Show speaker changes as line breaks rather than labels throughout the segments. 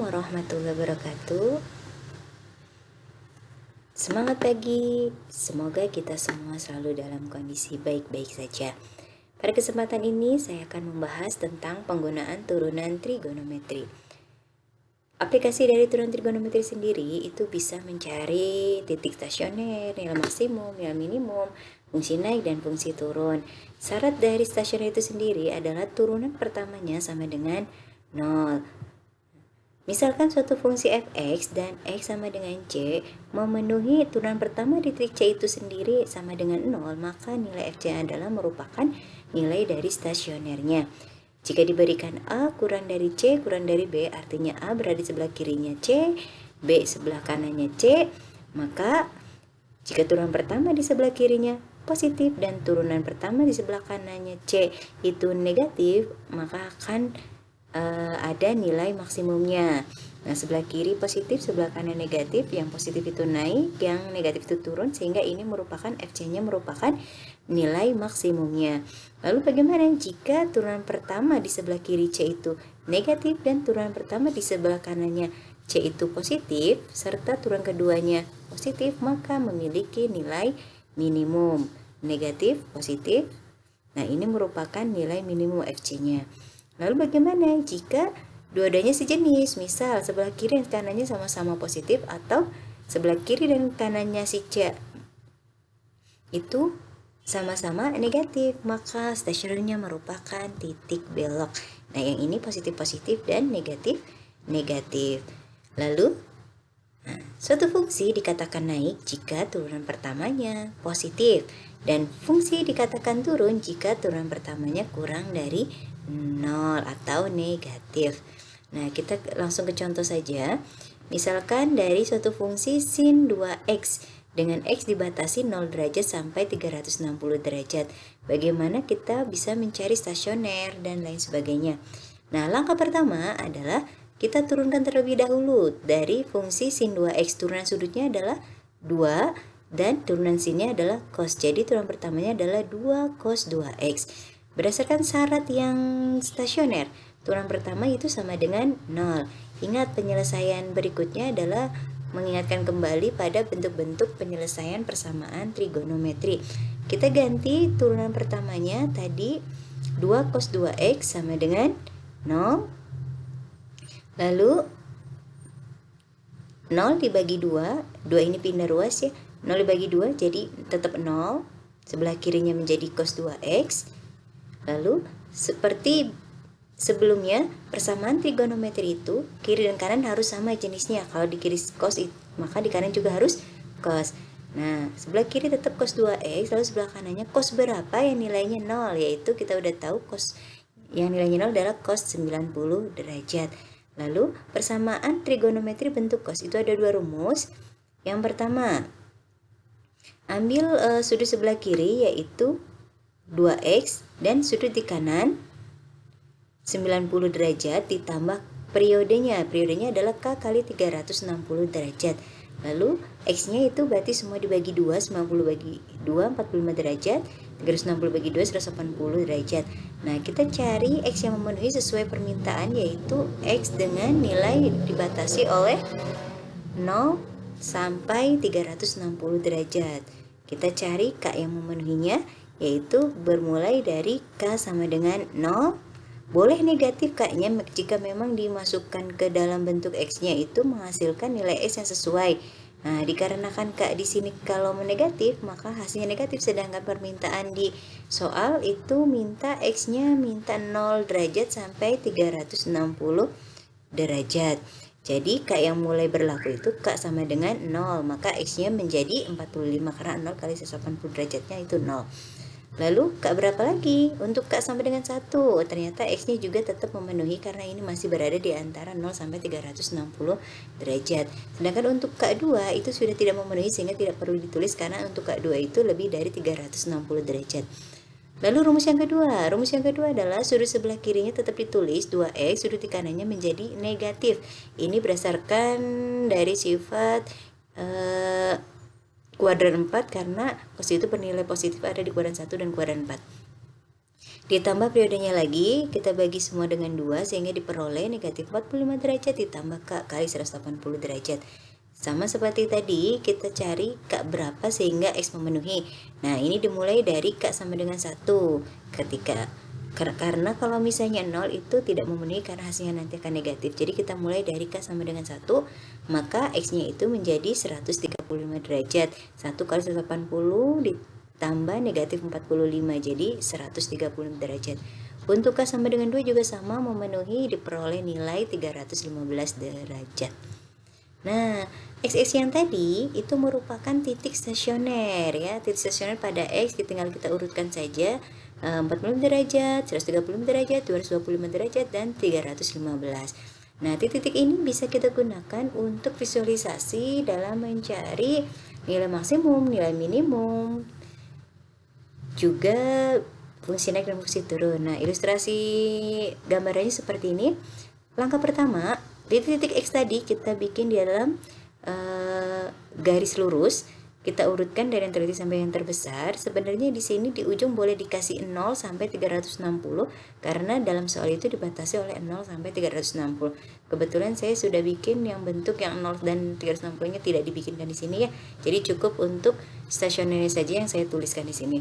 warahmatullahi wabarakatuh. Semangat pagi, semoga kita semua selalu dalam kondisi baik-baik saja. Pada kesempatan ini saya akan membahas tentang penggunaan turunan trigonometri. Aplikasi dari turunan trigonometri sendiri itu bisa mencari titik stasioner, nilai maksimum, nilai minimum, fungsi naik dan fungsi turun. Syarat dari stasioner itu sendiri adalah turunan pertamanya sama dengan 0. Misalkan suatu fungsi f(x) dan x sama dengan c memenuhi turunan pertama di titik c itu sendiri sama dengan 0, maka nilai fc adalah merupakan nilai dari stasionernya. Jika diberikan a kurang dari c kurang dari b, artinya a berada di sebelah kirinya c, b sebelah kanannya c, maka jika turunan pertama di sebelah kirinya positif dan turunan pertama di sebelah kanannya c itu negatif, maka akan ada nilai maksimumnya. Nah, sebelah kiri positif, sebelah kanan negatif. Yang positif itu naik, yang negatif itu turun, sehingga ini merupakan FC-nya merupakan nilai maksimumnya. Lalu bagaimana jika turunan pertama di sebelah kiri C itu negatif dan turunan pertama di sebelah kanannya C itu positif, serta turunan keduanya positif, maka memiliki nilai minimum. Negatif, positif. Nah, ini merupakan nilai minimum FC-nya. Lalu bagaimana jika dua-duanya sejenis? Misal sebelah kiri dan kanannya sama-sama positif, atau sebelah kiri dan kanannya si C itu sama-sama negatif, maka stasionernya merupakan titik belok. Nah, yang ini positif-positif dan negatif-negatif. Lalu suatu fungsi dikatakan naik jika turunan pertamanya positif, dan fungsi dikatakan turun jika turunan pertamanya kurang dari 0 atau negatif. Nah, kita langsung ke contoh saja. Misalkan dari suatu fungsi sin 2x dengan x dibatasi 0 derajat sampai 360 derajat. Bagaimana kita bisa mencari stasioner dan lain sebagainya. Nah, langkah pertama adalah kita turunkan terlebih dahulu. Dari fungsi sin 2x, turunan sudutnya adalah 2 dan turunan sinnya adalah cos. Jadi turunan pertamanya adalah 2 cos 2x. Berdasarkan syarat yang stasioner, turunan pertama itu sama dengan 0. Ingat, penyelesaian berikutnya adalah mengingatkan kembali pada bentuk-bentuk penyelesaian persamaan trigonometri. Kita ganti turunan pertamanya tadi 2 cos 2x sama dengan 0. Lalu 0 dibagi 2, 2 ini pindah ruas ya. 0 dibagi 2 jadi tetap 0. Sebelah kirinya menjadi cos 2x. Lalu seperti sebelumnya, persamaan trigonometri itu kiri dan kanan harus sama jenisnya. Kalau di kiri cos, maka di kanan juga harus cos. Nah, sebelah kiri tetap cos 2x, lalu sebelah kanannya cos berapa yang nilainya 0, yaitu kita udah tahu cos yang nilainya 0 adalah cos 90 derajat. Lalu persamaan trigonometri bentuk cos itu ada dua rumus. Yang pertama, ambil sudut sebelah kiri yaitu 2x dan sudut di kanan 90 derajat ditambah periodenya. Periodenya adalah K kali 360 derajat. Lalu X-nya itu berarti semua dibagi 2, 90 bagi 2, 45 derajat. 360 bagi 2, 180 derajat. Nah, kita cari X yang memenuhi sesuai permintaan, yaitu X dengan nilai dibatasi oleh 0 sampai 360 derajat. Kita cari K yang memenuhinya, yaitu bermulai dari K sama dengan 0. Boleh negatif K-nya jika memang dimasukkan ke dalam bentuk X-nya itu menghasilkan nilai X yang sesuai. Nah, dikarenakan K di sini kalau negatif, maka hasilnya negatif, sedangkan permintaan di soal itu minta X-nya minta 0 derajat sampai 360 derajat. Jadi K yang mulai berlaku itu K sama dengan 0, maka X-nya menjadi 45 karena 0 kali 180 derajatnya itu 0. Lalu K berapa lagi? Untuk K sama dengan 1, ternyata X-nya juga tetap memenuhi karena ini masih berada di antara 0 sampai 360 derajat. Sedangkan untuk K2 itu sudah tidak memenuhi sehingga tidak perlu ditulis karena untuk K2 itu lebih dari 360 derajat. Lalu rumus yang kedua adalah sudut sebelah kirinya tetap ditulis 2x, sudut di kanannya menjadi negatif. Ini berdasarkan dari sifat kuadran 4 karena cos itu bernilai positif ada di kuadran 1 dan kuadran 4. Ditambah periodenya lagi, kita bagi semua dengan 2 sehingga diperoleh negatif 45 derajat ditambah K kali 180 derajat. Sama seperti tadi, kita cari K berapa sehingga X memenuhi. Nah, ini dimulai dari K sama dengan 1. Karena kalau misalnya 0 itu tidak memenuhi karena hasilnya nanti akan negatif. Jadi kita mulai dari K sama dengan 1, maka X-nya itu menjadi 135 derajat. 1 kali 180 ditambah negatif 45, jadi 130 derajat. Untuk K sama dengan 2 juga sama, memenuhi, diperoleh nilai 315 derajat. Nah, X yang tadi itu merupakan titik stasioner ya. Titik stasioner pada X tinggal kita urutkan saja, 45 derajat, 135 derajat, 225 derajat, dan 315. Nah, titik-titik ini bisa kita gunakan untuk visualisasi dalam mencari nilai maksimum, nilai minimum, juga fungsi naik dan fungsi turun. Nah, ilustrasi gambarannya seperti ini. Langkah pertama, titik-titik X tadi kita bikin di dalam garis lurus. Kita urutkan dari yang terkecil sampai yang terbesar. Sebenarnya di sini di ujung boleh dikasih 0 sampai 360 karena dalam soal itu dibatasi oleh 0 sampai 360. Kebetulan saya sudah bikin yang bentuk yang 0 dan 360-nya tidak dibikinkan di sini ya. Jadi cukup untuk stasionernya saja yang saya tuliskan di sini.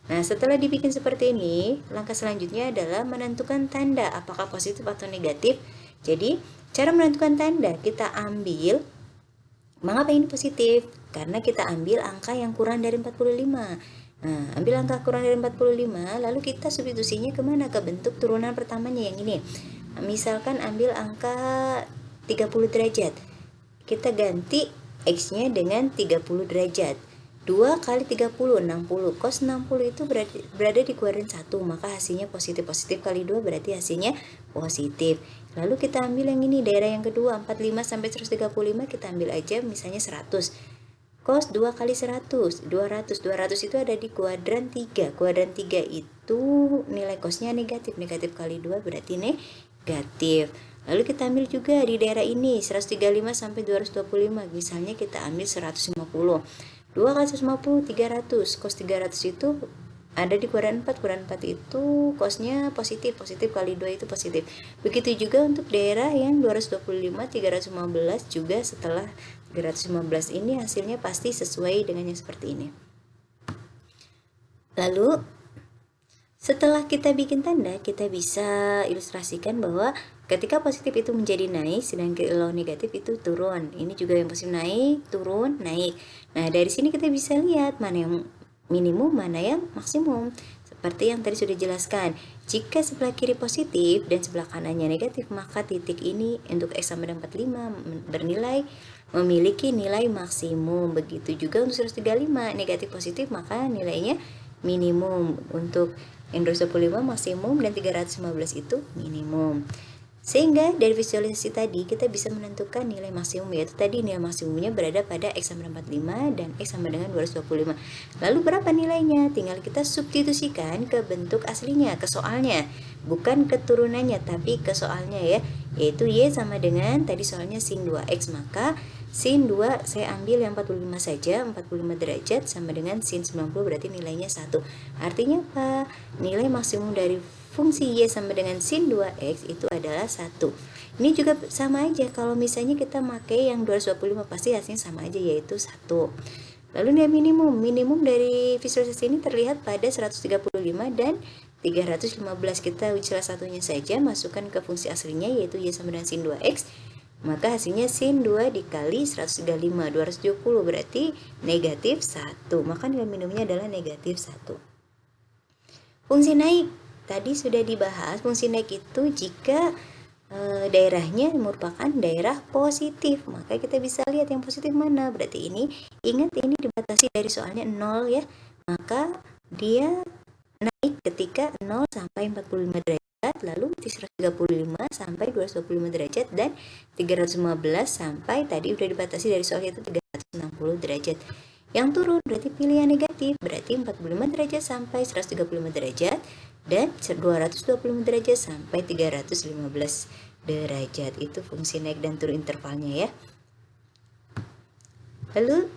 Nah, setelah dibikin seperti ini, langkah selanjutnya adalah menentukan tanda apakah positif atau negatif. Jadi, cara menentukan tanda kita ambil, mengapa ini positif? Karena kita ambil angka yang kurang dari 45. Nah, ambil angka kurang dari 45, lalu kita substitusinya kemana? Ke bentuk turunan pertamanya yang ini. Misalkan ambil angka 30 derajat. Kita ganti X-nya dengan 30 derajat. 2 kali 30, 60. Cos 60 itu berada di kuadran 1, maka hasilnya positif. Positif kali 2 berarti hasilnya positif. Lalu kita ambil yang ini, daerah yang kedua, 45 sampai 135, kita ambil aja misalnya 100. Cos 2 kali 100, 200. 200 itu ada di kuadran 3. Kuadran 3 itu nilai cosnya negatif. Negatif kali 2 berarti negatif. Lalu kita ambil juga di daerah ini, 135 sampai 225. Misalnya kita ambil 150. 2 kali 150, 300. Cos 300 itu ada di kuadran 4. Kuadran 4 itu cosnya positif. Positif kali 2 itu positif. Begitu juga untuk daerah yang 225, 315 juga setelah 315 ini hasilnya pasti sesuai dengan yang seperti ini. Lalu setelah kita bikin tanda, kita bisa ilustrasikan bahwa ketika positif itu menjadi naik, sedangkan kalau negatif itu turun. Ini juga yang positif naik, turun, naik. Nah, dari sini kita bisa lihat mana yang minimum, mana yang maksimum. Seperti yang tadi sudah dijelaskan, jika sebelah kiri positif dan sebelah kanannya negatif, maka titik ini untuk X sama dengan 45 bernilai memiliki nilai maksimum. Begitu juga untuk 135, negatif positif maka nilainya minimum. Untuk yang 225 maksimum dan 315 itu minimum. Sehingga dari visualisasi tadi kita bisa menentukan nilai maksimum, yaitu tadi nilai maksimumnya berada pada X sama dengan 45 dan X sama dengan 225. Lalu berapa nilainya? Tinggal kita substitusikan ke bentuk aslinya, ke soalnya. Bukan ke turunannya tapi ke soalnya ya, yaitu Y sama dengan tadi soalnya sin 2X, maka sin 2 saya ambil yang 45 saja, 45 derajat sama dengan sin 90 berarti nilainya 1. Artinya apa? Nilai maksimum dari fungsi Y sama dengan sin 2X itu adalah 1. Ini juga sama aja, kalau misalnya kita pakai yang 225 pasti hasilnya sama aja, yaitu 1. Lalu nilai minimum. Minimum dari visualisasi ini terlihat pada 135 dan 315. Kita salah satunya saja masukkan ke fungsi aslinya, yaitu Y sama dengan sin 2X. Maka hasilnya sin 2 dikali 135, 270 berarti negatif 1. Maka nilai minimumnya adalah negatif 1. Fungsi naik. Tadi sudah dibahas, fungsi naik itu jika daerahnya merupakan daerah positif, maka kita bisa lihat yang positif mana. Berarti ini, ingat ini dibatasi dari soalnya 0 ya, maka dia naik ketika 0 sampai 45 derajat, lalu 135 sampai 225 derajat, dan 315 sampai tadi udah dibatasi dari soal itu 360 derajat. Yang turun berarti pilih yang negatif, berarti 45 derajat sampai 135 derajat dan 225 derajat sampai 315 derajat. Itu fungsi naik dan turun intervalnya ya. Lalu,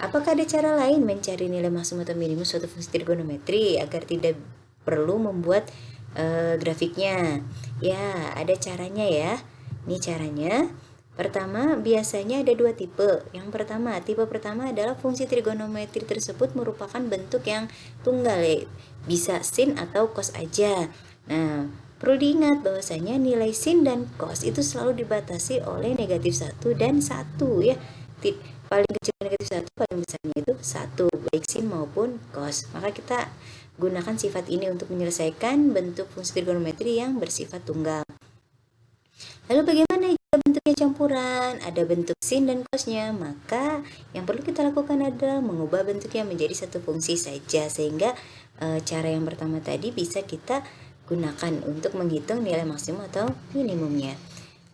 apakah ada cara lain mencari nilai maksimum atau minimum suatu fungsi trigonometri agar tidak perlu membuat grafiknya. Ya, ada caranya ya. Ini caranya. Pertama, biasanya ada dua tipe. Yang pertama, tipe pertama adalah fungsi trigonometri tersebut merupakan bentuk yang tunggal, ya. Bisa sin atau cos aja. Nah, perlu diingat bahwasanya nilai sin dan cos itu selalu dibatasi oleh negatif 1 dan 1 ya. Paling kecil negatif 1, paling besarnya itu 1, baik sin maupun cos. Maka kita gunakan sifat ini untuk menyelesaikan bentuk fungsi trigonometri yang bersifat tunggal. Lalu bagaimana jika bentuknya campuran, ada bentuk sin dan cosnya? Maka yang perlu kita lakukan adalah mengubah bentuknya menjadi satu fungsi saja, sehingga cara yang pertama tadi bisa kita gunakan untuk menghitung nilai maksimum atau minimumnya.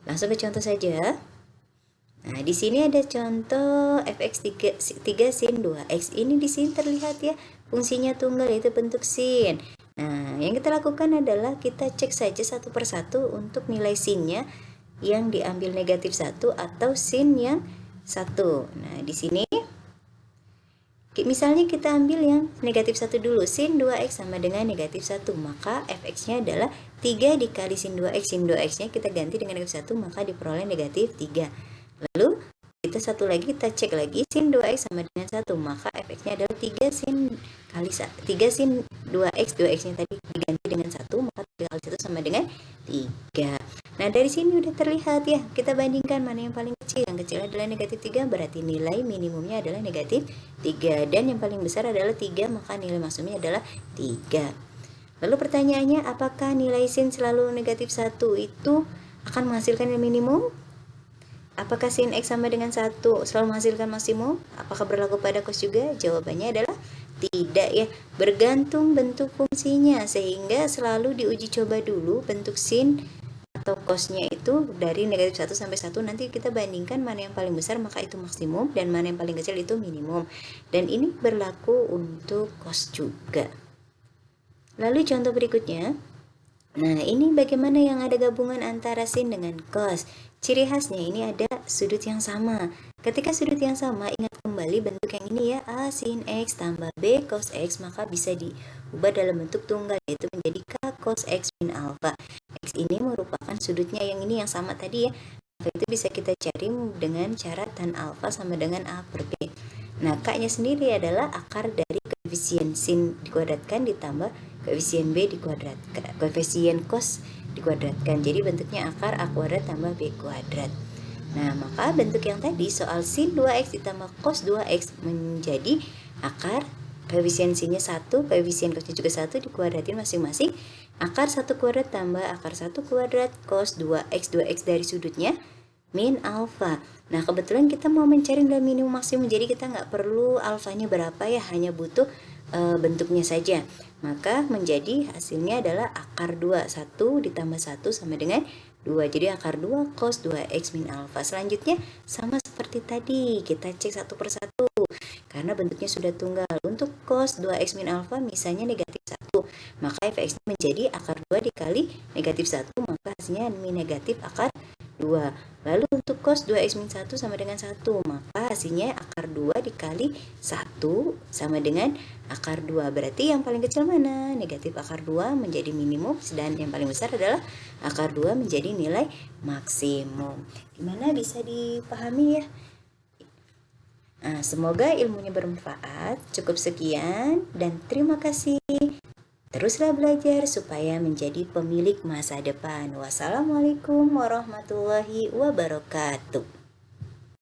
Langsung ke contoh saja. Nah, di sini ada contoh fx 3 sin 2x. Ini di sini terlihat ya, fungsinya tunggal yaitu bentuk sin. Nah, yang kita lakukan adalah kita cek saja satu persatu untuk nilai sinnya yang diambil negatif 1 atau sin yang 1. Nah, di sini misalnya kita ambil yang negatif 1 dulu. Sin 2x sama dengan negatif 1. Maka fx-nya adalah 3 dikali sin 2x. Sin 2x-nya kita ganti dengan negatif 1, maka diperoleh negatif 3. Lalu kita satu lagi, kita cek lagi sin 2x sama dengan 1, maka fx-nya adalah 3 sin kali 3 sin 2x, 2x-nya tadi diganti dengan 1, maka 3 kali 1 sama dengan 3. Nah, dari sini udah terlihat ya, kita bandingkan mana yang paling kecil. Yang kecil adalah negatif 3, berarti nilai minimumnya adalah negatif 3. Dan yang paling besar adalah 3, maka nilai maksimumnya adalah 3. Lalu pertanyaannya, apakah nilai sin selalu negatif 1 itu akan menghasilkan nilai minimum? Apakah sin x sama dengan 1 selalu menghasilkan maksimum? Apakah berlaku pada cos juga? Jawabannya adalah tidak ya. Bergantung bentuk fungsinya, sehingga selalu diuji coba dulu bentuk sin atau cosnya itu dari negatif 1 sampai 1. Nanti kita bandingkan mana yang paling besar, maka itu maksimum, dan mana yang paling kecil itu minimum. Dan ini berlaku untuk cos juga. Lalu contoh berikutnya. Nah, ini bagaimana yang ada gabungan antara sin dengan cos. Ciri khasnya ini ada sudut yang sama. Ketika sudut yang sama, ingat kembali bentuk yang ini ya, A sin X tambah B cos X, maka bisa diubah dalam bentuk tunggal, yaitu menjadi K cos X min alpha. X ini merupakan sudutnya yang ini yang sama tadi ya. Alpha itu bisa kita cari dengan cara tan alpha sama dengan A per B. Nah, K-nya sendiri adalah akar dari koefisien sin dikuadratkan ditambah koefisien B dikuadratkan, koefisien cos dikuadratkan. Jadi bentuknya akar A kuadrat tambah B kuadrat. Nah, maka bentuk yang tadi soal sin 2x ditambah cos 2x menjadi akar koefisien sinnya 1, koefisien cosnya juga 1, dikuadratin masing-masing. Akar 1 kuadrat tambah akar 1 kuadrat cos 2x, 2x dari sudutnya min alpha. Nah, kebetulan kita mau mencari nilai minimum maksimum, jadi kita nggak perlu alfanya berapa ya, hanya butuh bentuknya saja. Maka menjadi hasilnya adalah akar 2, 1 ditambah 1 sama dengan 2. Jadi akar 2 cos 2x min alpha. Selanjutnya sama seperti tadi, kita cek satu persatu karena bentuknya sudah tunggal. Untuk cos 2x min alpha misalnya negatif 1, maka fx menjadi akar 2 dikali negatif 1, maka hasilnya min negatif akar 2. Lalu untuk cos 2x min 1 sama dengan 1, maka hasilnya akar 2 dikali 1 sama dengan akar 2. Berarti yang paling kecil mana? Negatif akar 2 menjadi minimum, dan yang paling besar adalah akar 2 menjadi nilai maksimum. Gimana, bisa dipahami ya? Nah, semoga ilmunya bermanfaat. Cukup sekian dan terima kasih. Teruslah belajar supaya menjadi pemilik masa depan. Wassalamualaikum warahmatullahi wabarakatuh.